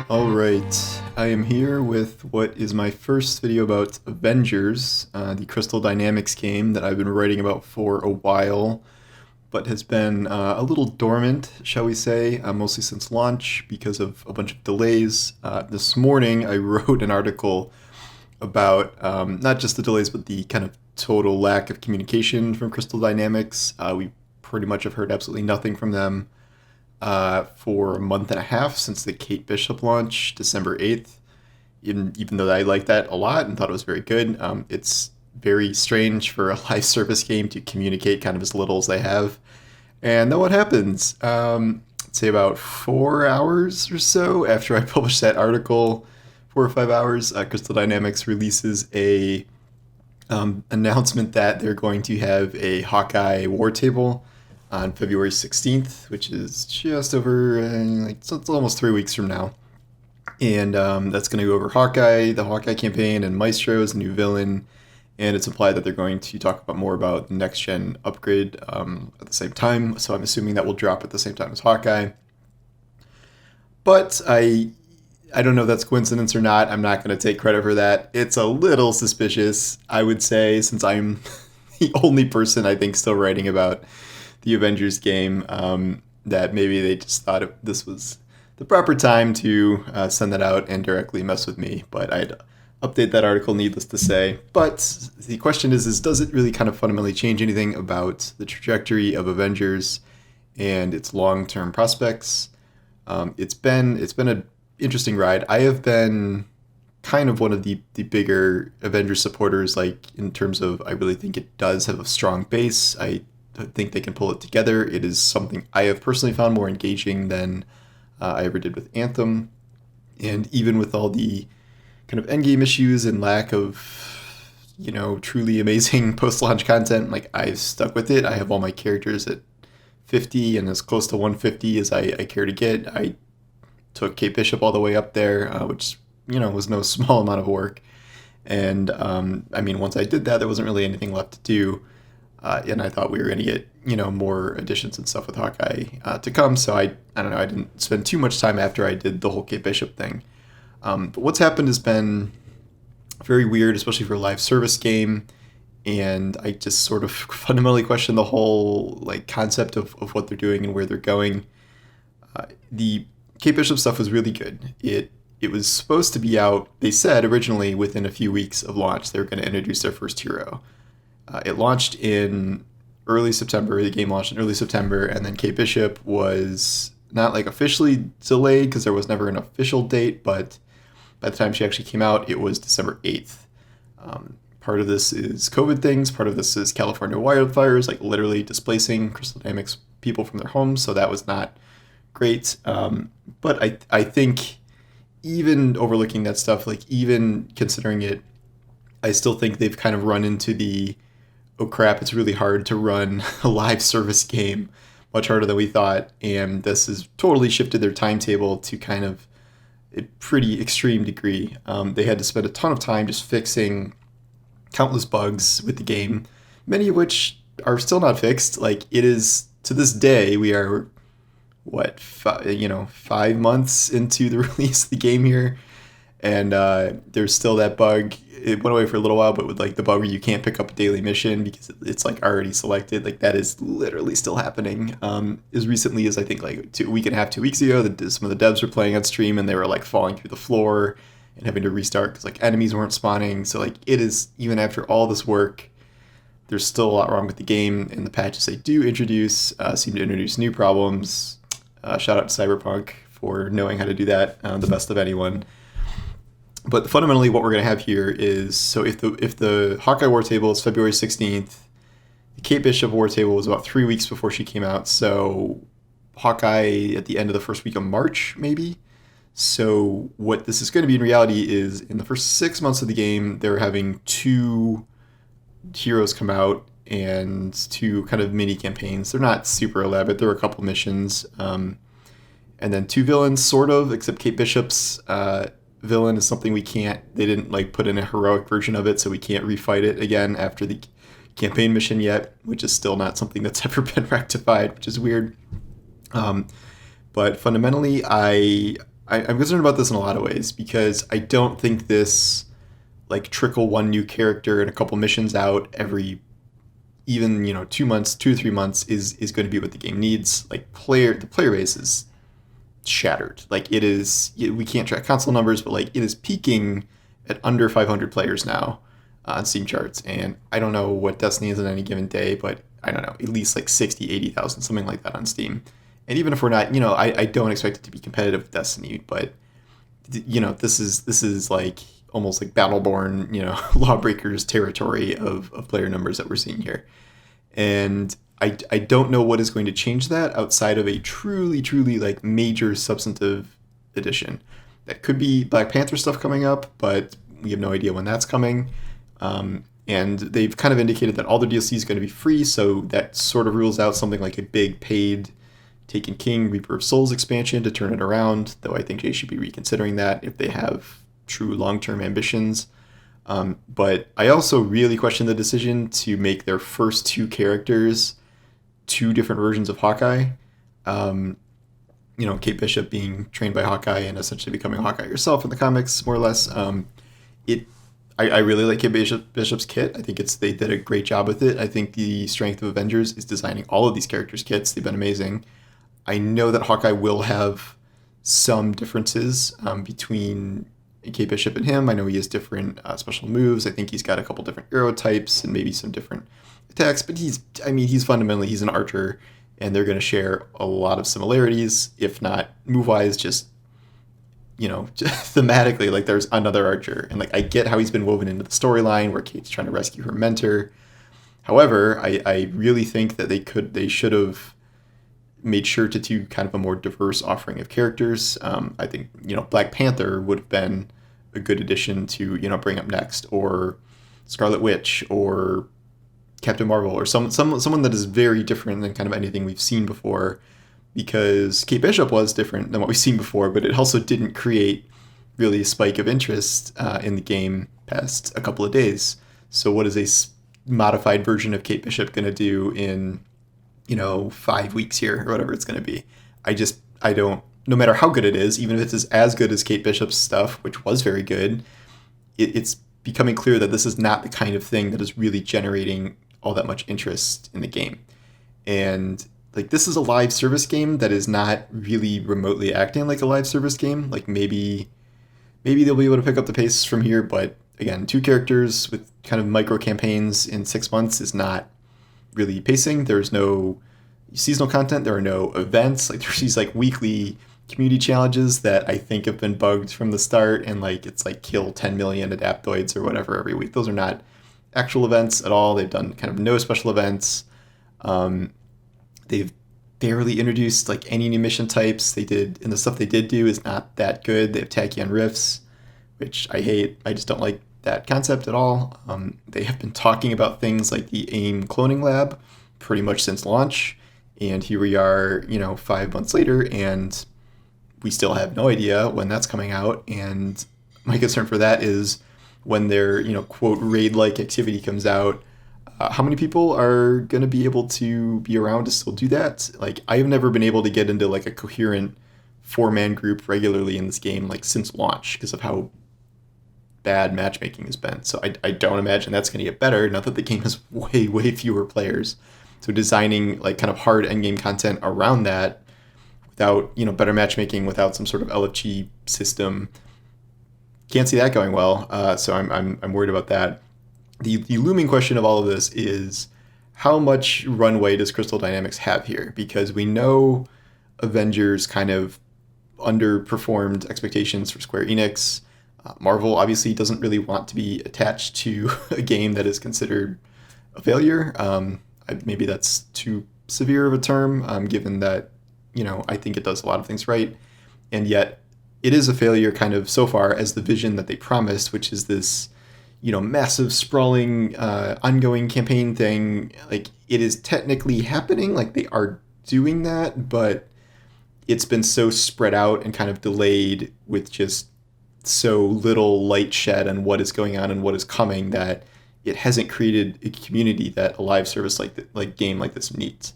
Alright, I am here with what is my first video about Avengers, the Crystal Dynamics game that I've been writing about for a while, but has been a little dormant, shall we say, mostly since launch because of a bunch of delays. This morning I wrote an article about not just the delays, but the kind of total lack of communication from Crystal Dynamics. We pretty much have heard absolutely nothing from them for a month and a half since the Kate Bishop launch, December 8th. Even though I liked that a lot and thought it was very good, it's very strange for a live service game to communicate kind of as little as they have. And then what happens? I'd say about 4 hours or so after I published that article, 4 or 5 hours, Crystal Dynamics releases a announcement that they're going to have a Hawkeye war table on February 16th, which is just over, it's almost 3 weeks from now. And that's going to go over Hawkeye, the Hawkeye campaign, and Maestro as a new villain. And it's implied that they're going to talk about more about the next-gen upgrade at the same time. So I'm assuming that will drop at the same time as Hawkeye. But I don't know if that's coincidence or not. I'm not going to take credit for that. It's a little suspicious, I would say, since I'm the only person I think still writing about the Avengers game, that maybe they just thought this was the proper time to send that out and directly mess with me. But I'd update that article, needless to say. But the question is does it really kind of fundamentally change anything about the trajectory of Avengers and its long-term prospects? It's been an interesting ride. I have been kind of one of the bigger Avengers supporters, like in terms of I really think it does have a strong base. I think they can pull it together. It is something I have personally found more engaging than I ever did with Anthem. And even with all the kind of endgame issues and lack of, truly amazing post-launch content, like I've stuck with it. I have all my characters at 50 and as close to 150 as I care to get. I took Kate Bishop all the way up there, which, was no small amount of work. And, once I did that, there wasn't really anything left to do. And I thought we were going to get, more additions and stuff with Hawkeye to come. So I don't know, I didn't spend too much time after I did the whole Kate Bishop thing. But what's happened has been very weird, especially for a live service game. And I just sort of fundamentally question the whole concept of what they're doing and where they're going. The Kate Bishop stuff was really good. It was supposed to be out, they said originally within a few weeks of launch, they were going to introduce their first hero. It launched in early September. The game launched in early September, and then Kate Bishop was not officially delayed because there was never an official date, but by the time she actually came out, it was December 8th. Part of this is COVID things. Part of this is California wildfires, literally displacing Crystal Dynamics people from their homes, so that was not great. But I think even overlooking that stuff, even considering it, I still think they've kind of run into the oh crap, it's really hard to run a live service game, much harder than we thought. And this has totally shifted their timetable to kind of a pretty extreme degree. They had to spend a ton of time just fixing countless bugs with the game, many of which are still not fixed. It is, to this day, we are, 5 months into the release of the game here. And there's still that bug. It went away for a little while, but with the bug where you can't pick up a daily mission because it's already selected, that is literally still happening. As recently as I think a week and a half, 2 weeks ago, some of the devs were playing on stream and they were falling through the floor and having to restart because enemies weren't spawning. So it is, even after all this work, there's still a lot wrong with the game, and the patches they do introduce seem to introduce new problems. Shout out to Cyberpunk for knowing how to do that, the best of anyone. But fundamentally, what we're going to have here is, so if the Hawkeye War Table is February 16th, the Kate Bishop War Table was about 3 weeks before she came out, so Hawkeye at the end of the first week of March, maybe? So what this is going to be in reality is, in the first 6 months of the game, they're having 2 heroes come out and 2 kind of mini campaigns. They're not super elaborate, there are a couple missions, and then 2 villains, sort of, except Kate Bishop's villain is something they didn't put in a heroic version of it, so we can't refight it again after the campaign mission yet, which is still not something that's ever been rectified, which is weird. But fundamentally, I I'm concerned about this in a lot of ways because I don't think this like trickle one new character and a couple missions out every even 2 months, 2 or 3 months is going to be what the game needs. Like the player base is shattered. Like it is, we can't track console numbers, but like it is peaking at under 500 players now on Steam charts. And I don't know what Destiny is on any given day, but I don't know, at least like 60, 80,000, something like that on Steam. And even if we're not, I don't expect it to be competitive with Destiny, but this is like almost like Battleborn, Lawbreakers territory of player numbers that we're seeing here. And I don't know what is going to change that outside of a truly, truly like major substantive addition. That could be Black Panther stuff coming up, but we have no idea when that's coming. And they've kind of indicated that all the DLC is going to be free, so that sort of rules out something like a big paid Taken King Reaper of Souls expansion to turn it around, though I think they should be reconsidering that if they have true long-term ambitions. But I also really question the decision to make their first two characters two different versions of Hawkeye. Kate Bishop being trained by Hawkeye and essentially becoming Hawkeye herself in the comics, more or less. I really like Kate Bishop's kit. I think they did a great job with it. I think the strength of Avengers is designing all of these characters' kits. They've been amazing. I know that Hawkeye will have some differences between Kate Bishop and him. I know he has different special moves. I think he's got a couple different arrow types and maybe some different attacks. But he's fundamentally, he's an archer, and they're going to share a lot of similarities, if not move-wise, just thematically. Like there's another archer, and like I get how he's been woven into the storyline where Kate's trying to rescue her mentor. However, I really think that they should have made sure to do kind of a more diverse offering of characters. I think Black Panther would have been a good addition to bring up next, or Scarlet Witch, or Captain Marvel, or someone that is very different than kind of anything we've seen before. Because Kate Bishop was different than what we've seen before, but it also didn't create really a spike of interest in the game past a couple of days. So what is a modified version of Kate Bishop going to do in 5 weeks here, or whatever it's going to be? I don't, no matter how good it is, even if it's as good as Kate Bishop's stuff, which was very good, it's becoming clear that this is not the kind of thing that is really generating all that much interest in the game. And like, this is a live service game that is not really remotely acting like a live service game. Like maybe they'll be able to pick up the pace from here, but again, 2 characters with kind of micro campaigns in 6 months is not really pacing. There's no seasonal content. There are no events. Like there's these like weekly community challenges that I think have been bugged from the start, and like it's like kill 10 million adaptoids or whatever every week. Those are not actual events at all. They've done kind of no special events. They've barely introduced like any new mission types. And the stuff they did do is not that good. They have Tachyon Rifts, which I hate. I just don't like that concept at all. They have been talking about things like the AIM cloning lab pretty much since launch, and here we are, 5 months later, and we still have no idea when that's coming out. And my concern for that is when their, quote, raid-like activity comes out, how many people are going to be able to be around to still do that? Like, I've never been able to get into like a coherent 4-man group regularly in this game, like since launch, because of how bad matchmaking has been. So I don't imagine that's going to get better, not that the game has way, way fewer players. So designing like kind of hard endgame content around that without, better matchmaking, without some sort of LFG system, can't see that going well. So I'm worried about that. The looming question of all of this is, how much runway does Crystal Dynamics have here? Because we know Avengers kind of underperformed expectations for Square Enix. Marvel obviously doesn't really want to be attached to a game that is considered a failure. Maybe that's too severe of a term, given that, I think it does a lot of things right. And yet it is a failure kind of so far as the vision that they promised, which is this massive sprawling ongoing campaign thing. Like, it is technically happening, like they are doing that, but it's been so spread out and kind of delayed with just so little light shed on what is going on and what is coming that it hasn't created a community that a live service like game like this needs.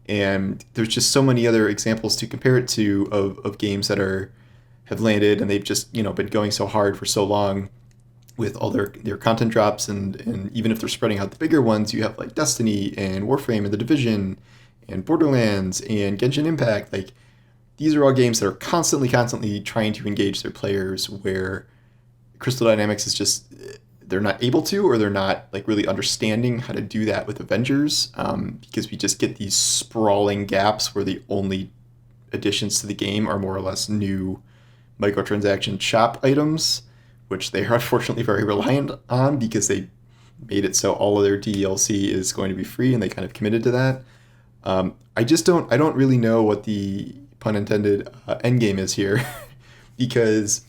And there's just so many other examples to compare it to of games that are have landed, and they've just been going so hard for so long with all their content drops, and even if they're spreading out the bigger ones, you have like Destiny and Warframe and The Division and Borderlands and Genshin Impact. Like, these are all games that are constantly trying to engage their players, where Crystal Dynamics is just, they're not able to, or they're not like really understanding how to do that with Avengers, because we just get these sprawling gaps where the only additions to the game are more or less new microtransaction shop items, which they are unfortunately very reliant on because they made it so all of their DLC is going to be free, and they kind of committed to that. I don't really know what the pun intended end game is here, because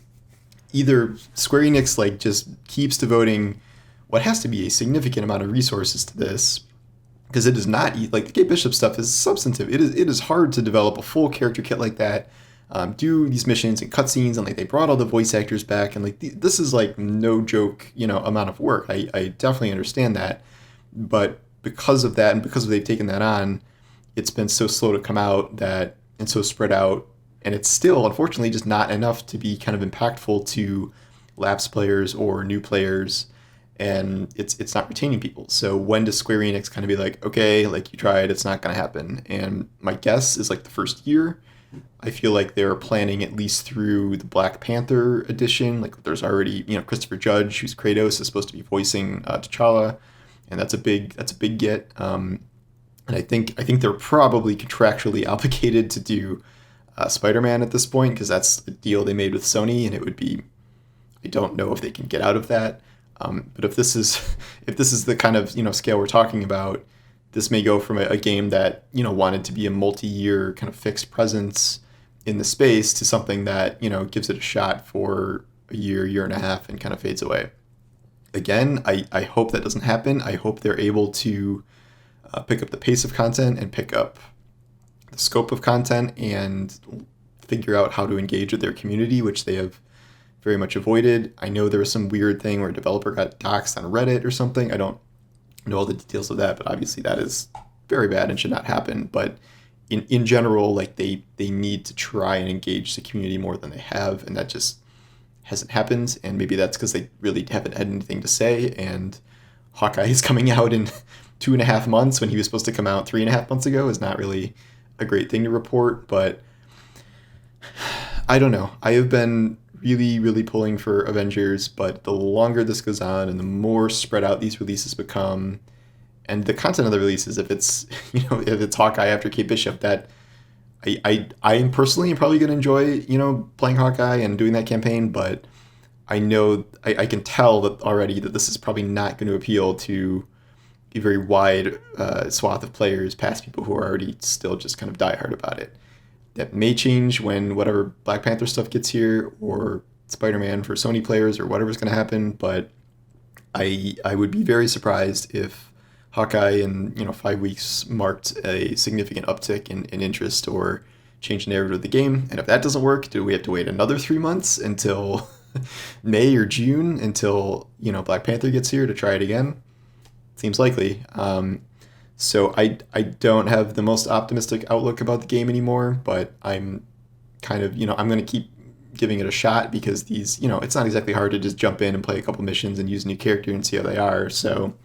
either Square Enix like just keeps devoting what has to be a significant amount of resources to this, because it is not like the Kate Bishop stuff is substantive. It is hard to develop a full character kit like that, do these missions and cutscenes, and like they brought all the voice actors back, and like this is like no joke amount of work. I definitely understand that, but because of that, and because they've taken that on, it's been so slow to come out, that and so spread out, and it's still unfortunately just not enough to be kind of impactful to lapsed players or new players, and it's not retaining people. So when does Square Enix kind of be like, okay, like you tried, it's not going to happen? And my guess is like the first year. I feel like they're planning at least through the Black Panther edition. Like, there's already Christopher Judge, who's Kratos, is supposed to be voicing T'Challa, and that's a big get. And I think they're probably contractually obligated to do Spider-Man at this point, because that's the deal they made with Sony, and it would be, I don't know if they can get out of that. But if this is the kind of scale we're talking about, this may go from a game that wanted to be a multi-year kind of fixed presence in the space to something that gives it a shot for a year and a half, and kind of fades away. Again, I hope that doesn't happen. I hope they're able to pick up the pace of content and pick up the scope of content and figure out how to engage with their community, which they have very much avoided. I know there was some weird thing where a developer got doxxed on Reddit or something. I don't know all the details of that, but obviously that is very bad and should not happen. But in general, like they need to try and engage the community more than they have, and that just hasn't happened. And maybe that's because they really haven't had anything to say, and Hawkeye is coming out in 2.5 months when he was supposed to come out 3.5 months ago is not really a great thing to report. But I don't know. I have been really pulling for Avengers, but the longer this goes on and the more spread out these releases become, and the content of the releases, if it's if it's Hawkeye after Kate Bishop, that I am personally probably going to enjoy playing Hawkeye and doing that campaign, but I know I can tell that already that this is probably not going to appeal to a very wide swath of players, past people who are already still just kind of diehard about it. That may change when whatever Black Panther stuff gets here, or Spider-Man for Sony players, or whatever's going to happen. But I would be very surprised if Hawkeye in 5 weeks marked a significant uptick in interest or change the narrative of the game. And if that doesn't work, do we have to wait another 3 months until May or June until Black Panther gets here to try it again? Seems likely. So I don't have the most optimistic outlook about the game anymore, but I'm kind of, I'm going to keep giving it a shot, because these, it's not exactly hard to just jump in and play a couple missions and use a new character and see how they are. So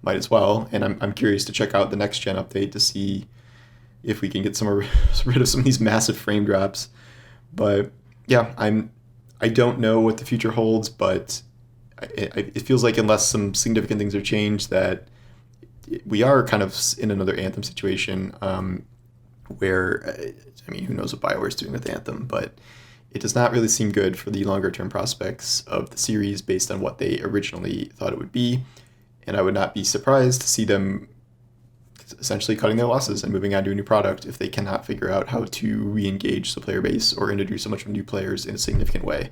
might as well. And I'm curious to check out the next gen update to see if we can get rid of some of these massive frame drops. But yeah, I don't know what the future holds, but it feels like unless some significant things are changed, that we are kind of in another Anthem situation, where, who knows what BioWare's doing with Anthem, but it does not really seem good for the longer term prospects of the series based on what they originally thought it would be. And I would not be surprised to see them essentially cutting their losses and moving on to a new product if they cannot figure out how to re-engage the player base or introduce a bunch of new players in a significant way.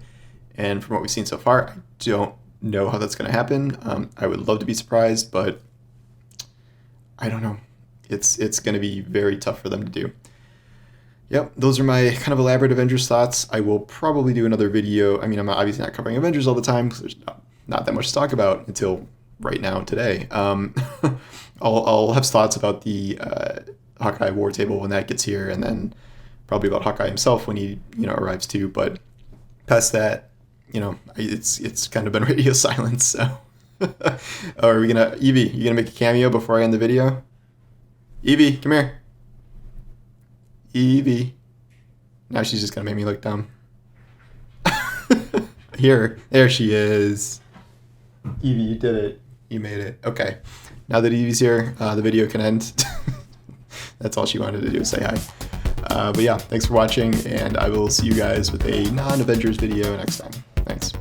And from what we've seen so far, I don't know how that's going to happen. I would love to be surprised, but I don't know. It's going to be very tough for them to do. Yep, those are my kind of elaborate Avengers thoughts. I will probably do another video. I'm obviously not covering Avengers all the time because there's not that much to talk about until right now today. I'll have thoughts about the Hawkeye War Table when that gets here, and then probably about Hawkeye himself when he arrives too. But past that, it's kind of been radio silence. So, are we gonna Evie? You gonna make a cameo before I end the video? Evie, come here. Evie. Now she's just gonna make me look dumb. Here, there she is. Evie, you did it. You made it. Okay. Now that Evie's here, the video can end. That's all she wanted to do, say hi. But yeah, thanks for watching, and I will see you guys with a non-Avengers video next time. Thanks.